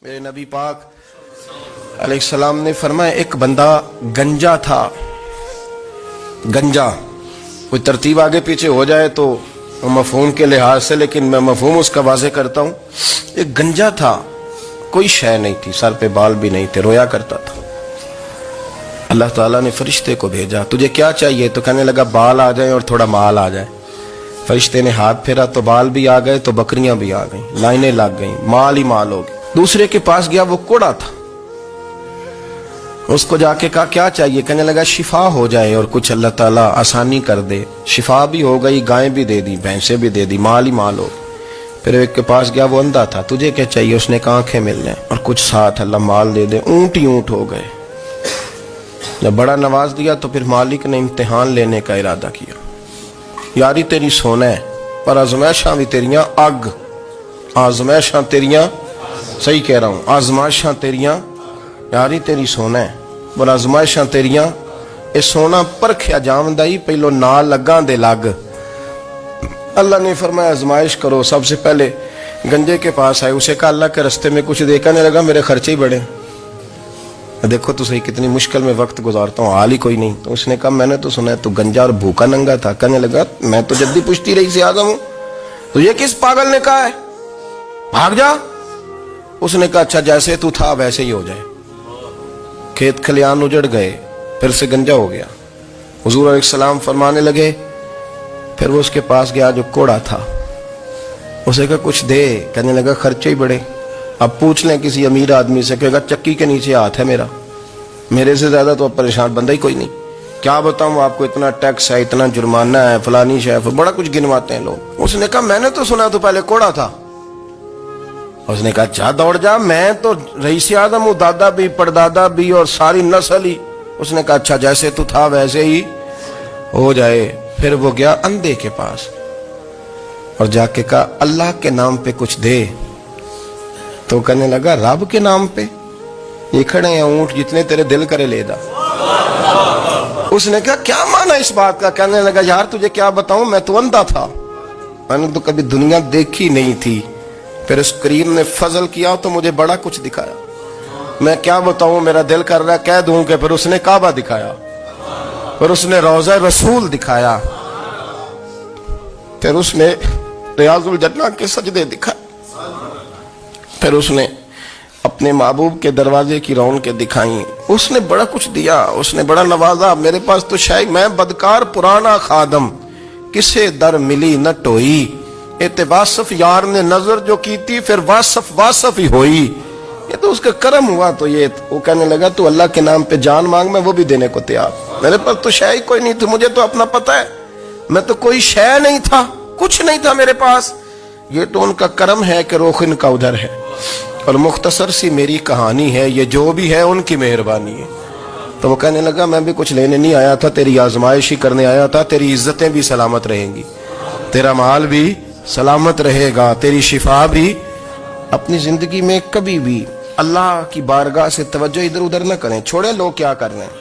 میرے نبی پاک علیہ السلام نے فرمایا ایک بندہ گنجا تھا. گنجا کوئی ترتیب آگے پیچھے ہو جائے تو مفہوم کے لحاظ سے، لیکن میں مفہوم اس کا واضح کرتا ہوں. ایک گنجا تھا، کوئی شے نہیں تھی، سر پہ بال بھی نہیں تھے، رویا کرتا تھا. اللہ تعالیٰ نے فرشتے کو بھیجا، تجھے کیا چاہیے؟ تو کہنے لگا بال آ جائیں اور تھوڑا مال آ جائے. فرشتے نے ہاتھ پھیرا تو بال بھی آ گئے تو بکریاں بھی آ گئیں، لائنیں لگ گئیں، مال ہی مال ہو گئے. دوسرے کے پاس گیا، وہ کوڑا تھا. اس کو جا کے کہا کیا چاہیے؟ کہنے لگا شفا ہو جائے اور کچھ اللہ تعالیٰ آسانی کر دے. شفا بھی ہو گئی، گائیں بھی دے دی، بھینسیں بھی دے دی، مال ہی مال ہو. پھر ایک کے پاس گیا، وہ اندھا تھا، تجھے کیا چاہیے؟ اس نے کہا آنکھیں مل جائیں اور کچھ ساتھ اللہ مال دے دے. اونٹ ہی اونٹ ہو گئے. جب بڑا نواز دیا تو پھر مالک نے امتحان لینے کا ارادہ کیا. یاری تیری سونا ہے پر آزمائشاں بھی تیریاں اگ. آزمائشاں تیریاں، صحیح کہہ رہا ہوں، آزمائشاں تیریاں. یاری تیری سونا ہے پر آزمائشاں تیریاں. اے سونا پرکھیا جامدائی پہلو نال لگاں دے لگ. اللہ نے فرمایا آزمائش کرو. سب سے پہلے گنجے کے پاس آئے، اسے کہا اللہ کے رستے میں کچھ دے. کہنے لگا میرے خرچے ہی بڑے. دیکھو تو صحیح کتنی مشکل میں وقت گزارتا ہوں، حال ہی کوئی نہیں. تو اس نے کہا میں نے تو سنا ہے تو گنجا اور بھوکا ننگا تھا. کہنے لگا میں تو جدی پشتی رہی سے اعظم ہوں. تو یہ کس پاگل نے کہا ہے بھاگ جا؟ اس نے کہا اچھا جیسے تو تھا ویسے ہی ہو جائے. کھیت کھلیان اجڑ گئے، پھر سے گنجا ہو گیا. حضور علیہ السلام فرمانے لگے. پھر وہ اس کے پاس گیا جو کوڑا تھا، اسے کہا کچھ دے. کہنے لگا خرچے ہی بڑے. اب پوچھ لیں کسی امیر آدمی سے، کہے گا چکی کے نیچے ہاتھ ہے میرا، میرے سے زیادہ تو اب پریشان بندہ ہی کوئی نہیں. کیا بتاؤں آپ کو، اتنا ٹیکس ہے، اتنا جرمانہ ہے، فلانی شے، بڑا کچھ گنواتے ہیں لوگ. اس نے کہا میں نے تو سنا تو پہلے کوڑا تھا. اس نے کہا اچھا دوڑ جا، میں تو رئیس اعظم ہوں، دادا بھی پردادا بھی اور ساری نسل ہی. اس نے کہا اچھا جیسے تو تھا ویسے ہی ہو جائے. پھر وہ گیا اندھے کے پاس اور جا کے کہا اللہ کے نام پہ کچھ دے. تو کہنے لگا رب کے نام پہ؟ یہ کھڑے ہیں اونٹ، جتنے تیرے دل کرے لے دا. اس نے کہا کیا معنی اس بات کا؟ کہنے لگا یار تجھے کیا بتاؤں، میں تو اندھا تھا، میں نے تو کبھی دنیا دیکھی نہیں تھی. پھر اس کریم نے فضل کیا تو مجھے بڑا کچھ دکھایا. میں کیا بتاؤں، میرا دل کر رہا ہے کہہ دوں کہ پھر اس نے کعبہ دکھایا، پھر اس نے روضہ رسول دکھایا، پھر اس نے ریاض الجنہ کے سجدے دکھائے، پھر اس نے اپنے محبوب کے دروازے کی رونقیں دکھائیں. اس نے بڑا کچھ دیا، اس نے بڑا نوازا. میرے پاس تو شاید میں بدکار پرانا خادم، کسے در ملی نہ ٹوئی. واصف یار نے نظر جو کی تھی پھر واصف ہی ہوئی. یہ تو اس کا کرم ہوا. تو یہ وہ کہنے لگا تو اللہ کے نام پہ جان مانگ، میں وہ بھی دینے کو تیار. میرے پاس تو شے ہی کوئی نہیں تھی، مجھے تو اپنا پتہ ہے، میں تو کوئی شے نہیں تھا، کچھ نہیں تھا میرے پاس. یہ تو ان کا کرم ہے کہ رخ ان کا ادھر ہے. اور مختصر سی میری کہانی ہے، یہ جو بھی ہے ان کی مہربانی ہے. تو وہ کہنے لگا میں بھی کچھ لینے نہیں آیا تھا، تیری آزمائش ہی کرنے آیا تھا. تیری عزتیں بھی سلامت رہیں گی، تیرا مال بھی سلامت رہے گا، تیری شفا بھی. اپنی زندگی میں کبھی بھی اللہ کی بارگاہ سے توجہ ادھر ادھر نہ کریں، چھوڑیں لوگ کیا کر رہے ہیں.